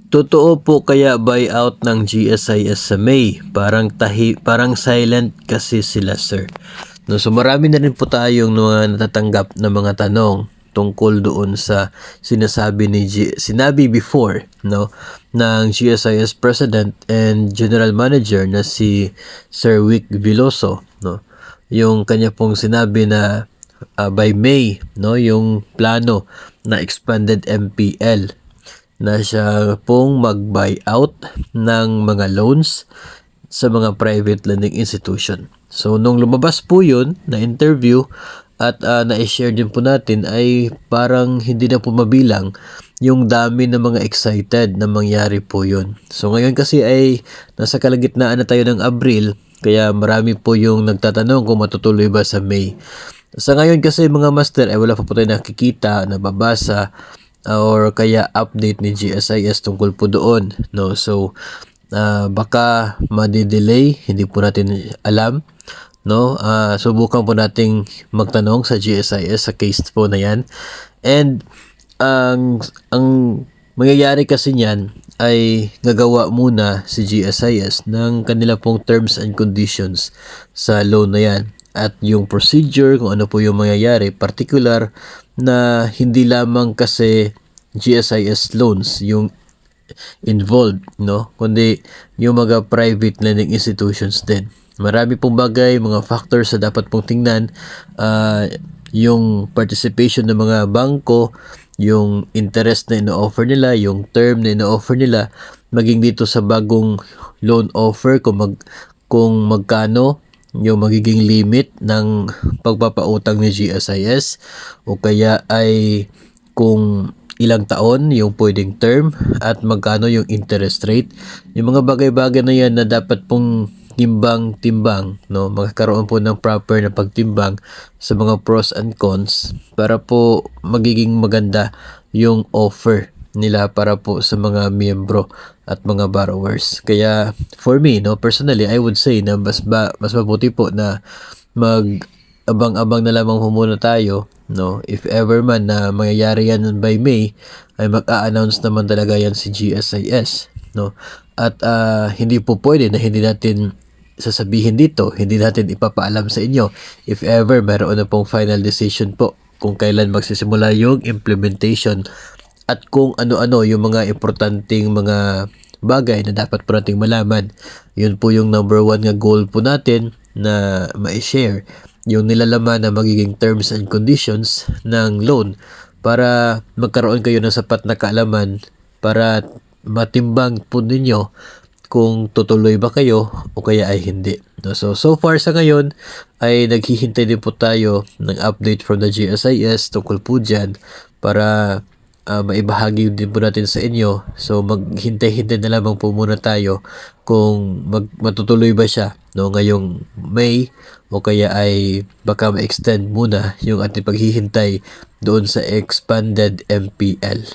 Totoo po kaya buyout ng GSIS sa May? Parang silent kasi sila, sir. No, so marami na rin po tayong mga natatanggap na mga tanong tungkol doon sa sinabi before, no, ng GSIS President and General Manager na si Sir Vic Veloso, no. Yung kanya pong sinabi na by May, no, yung plano na expanded MPL na siya pong mag-buyout ng mga loans sa mga private lending institution. So, nung lumabas po yun na interview at na-share din po natin ay parang hindi na po mabilang yung dami ng mga excited na mangyari po yun. So, ngayon kasi ay nasa kalagitnaan na tayo ng Abril, kaya marami po yung nagtatanong kung matutuloy ba sa May. Sa ngayon kasi mga master ay wala pa po tayo nakikita, nababasa, or kaya update ni GSIS tungkol po doon, no. So baka ma-delay, hindi po natin alam, no. Subukan po nating magtanong sa GSIS sa case po na yan. And ang mangyayari kasi niyan ay gagawa muna si GSIS ng kanila pong terms and conditions sa loan na yan, at yung procedure kung ano po yung mangyayari, particular na hindi lamang kasi GSIS loans yung involved, no, kundi yung mga private lending institutions din. Marami pong bagay, mga factors na dapat pong tingnan, yung participation ng mga bangko, yung interest na ino-offer nila, yung term na ino-offer nila, maging dito sa bagong loan offer kung magkano yung magiging limit ng pagpapautang ni GSIS, o kaya ay kung ilang taon yung pwedeng term at magkano yung interest rate. Yung mga bagay-bagay na yan na dapat pong timbang-timbang, no, magkaroon po ng proper na pagtimbang sa mga pros and cons para po magiging maganda yung offer nila para po sa mga miyembro at mga borrowers. Kaya for me, no, personally, I would say na mas mabuti po na abang-abang na lamang muna tayo, no. If ever man na mangyayari yan by May, ay mag-a-announce naman talaga yan si GSIS, no. At hindi po pwede na hindi natin sasabihin dito, hindi natin ipapaalam sa inyo if ever meron na pong final decision po kung kailan magsisimula yung implementation at kung ano-ano yung mga importanteng mga bagay na dapat po nating malaman. Yun po yung number 1 nga goal po natin na ma-share yung nilalaman na magiging terms and conditions ng loan para magkaroon kayo ng sapat na kaalaman para matimbang po ninyo kung tutuloy ba kayo o kaya ay hindi. So far sa ngayon ay naghihintay din po tayo ng update from the GSIS tungkol po dyan para maibahagi din po natin sa inyo. So maghintay-hintay na lamang po muna tayo kung matutuloy ba siya, no, ngayong May, o kaya ay baka ma-extend muna yung ating paghihintay doon sa expanded MPL.